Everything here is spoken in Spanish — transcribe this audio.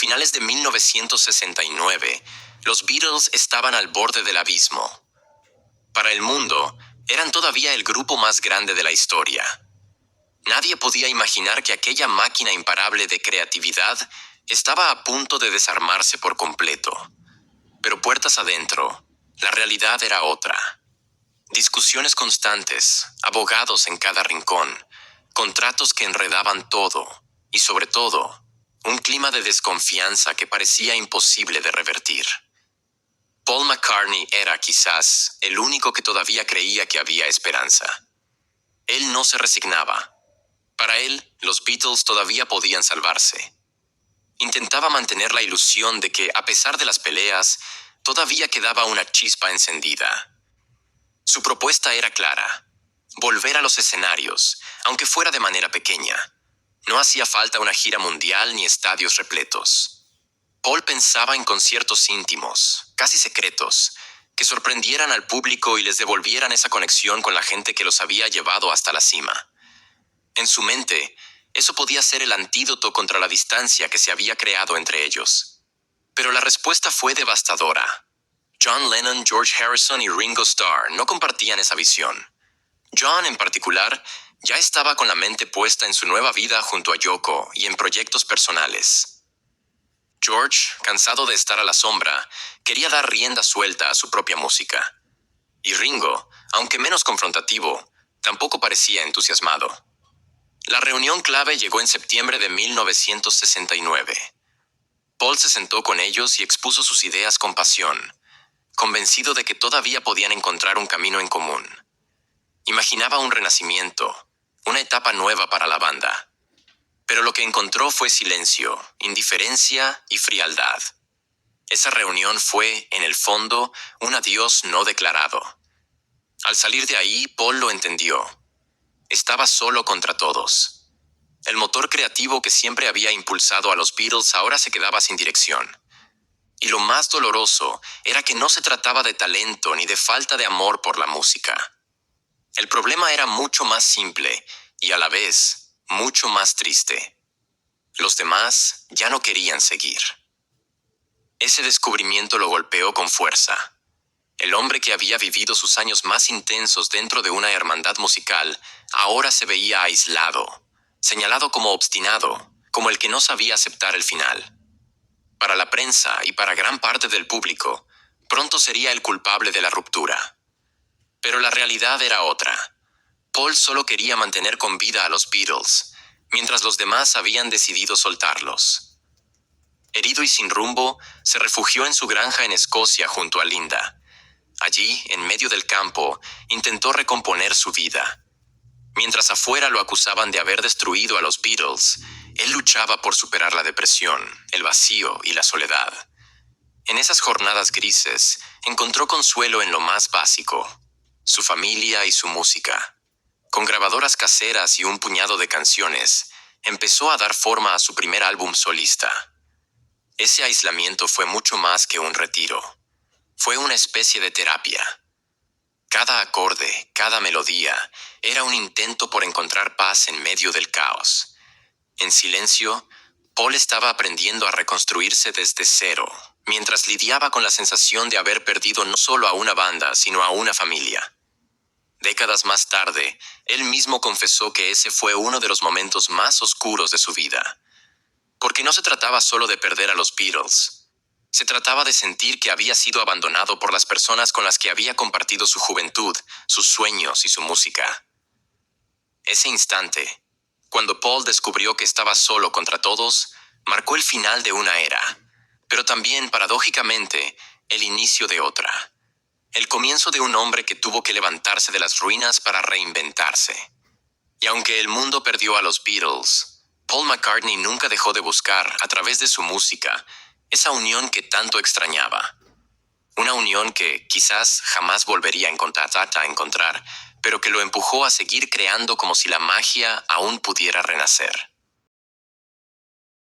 finales de 1969, los Beatles estaban al borde del abismo. Para el mundo, eran todavía el grupo más grande de la historia. Nadie podía imaginar que aquella máquina imparable de creatividad estaba a punto de desarmarse por completo. Pero puertas adentro, la realidad era otra. Discusiones constantes, abogados en cada rincón, contratos que enredaban todo y, sobre todo, un clima de desconfianza que parecía imposible de revertir. Paul McCartney era, quizás, el único que todavía creía que había esperanza. Él no se resignaba. Para él, los Beatles todavía podían salvarse. Intentaba mantener la ilusión de que, a pesar de las peleas, todavía quedaba una chispa encendida. Su propuesta era clara: volver a los escenarios, aunque fuera de manera pequeña. No hacía falta una gira mundial ni estadios repletos. Paul pensaba en conciertos íntimos, casi secretos, que sorprendieran al público y les devolvieran esa conexión con la gente que los había llevado hasta la cima. En su mente, eso podía ser el antídoto contra la distancia que se había creado entre ellos. Pero la respuesta fue devastadora. John Lennon, George Harrison y Ringo Starr no compartían esa visión. John, en particular, ya estaba con la mente puesta en su nueva vida junto a Yoko y en proyectos personales. George, cansado de estar a la sombra, quería dar rienda suelta a su propia música. Y Ringo, aunque menos confrontativo, tampoco parecía entusiasmado. La reunión clave llegó en septiembre de 1969. Paul se sentó con ellos y expuso sus ideas con pasión, convencido de que todavía podían encontrar un camino en común. Imaginaba un renacimiento, una etapa nueva para la banda. Pero lo que encontró fue silencio, indiferencia y frialdad. Esa reunión fue, en el fondo, un adiós no declarado. Al salir de ahí, Paul lo entendió. Estaba solo contra todos. El motor creativo que siempre había impulsado a los Beatles ahora se quedaba sin dirección. Y lo más doloroso era que no se trataba de talento ni de falta de amor por la música. El problema era mucho más simple y, a la vez, mucho más triste. Los demás ya no querían seguir. Ese descubrimiento lo golpeó con fuerza. El hombre que había vivido sus años más intensos dentro de una hermandad musical ahora se veía aislado, señalado como obstinado, como el que no sabía aceptar el final. Para la prensa y para gran parte del público, pronto sería el culpable de la ruptura. Pero la realidad era otra. Paul solo quería mantener con vida a los Beatles, mientras los demás habían decidido soltarlos. Herido y sin rumbo, se refugió en su granja en Escocia junto a Linda. Allí, en medio del campo, intentó recomponer su vida. Mientras afuera lo acusaban de haber destruido a los Beatles, él luchaba por superar la depresión, el vacío y la soledad. En esas jornadas grises, encontró consuelo en lo más básico: su familia y su música. Con grabadoras caseras y un puñado de canciones, empezó a dar forma a su primer álbum solista. Ese aislamiento fue mucho más que un retiro. Fue una especie de terapia. Cada acorde, cada melodía, era un intento por encontrar paz en medio del caos. En silencio, Paul estaba aprendiendo a reconstruirse desde cero, mientras lidiaba con la sensación de haber perdido no solo a una banda, sino a una familia. Décadas más tarde, él mismo confesó que ese fue uno de los momentos más oscuros de su vida. Porque no se trataba solo de perder a los Beatles. Se trataba de sentir que había sido abandonado por las personas con las que había compartido su juventud, sus sueños y su música. Ese instante, cuando Paul descubrió que estaba solo contra todos, marcó el final de una era, pero también, paradójicamente, el inicio de otra. El comienzo de un hombre que tuvo que levantarse de las ruinas para reinventarse. Y aunque el mundo perdió a los Beatles, Paul McCartney nunca dejó de buscar, a través de su música, esa unión que tanto extrañaba. Una unión que quizás jamás volvería a encontrar, pero que lo empujó a seguir creando como si la magia aún pudiera renacer.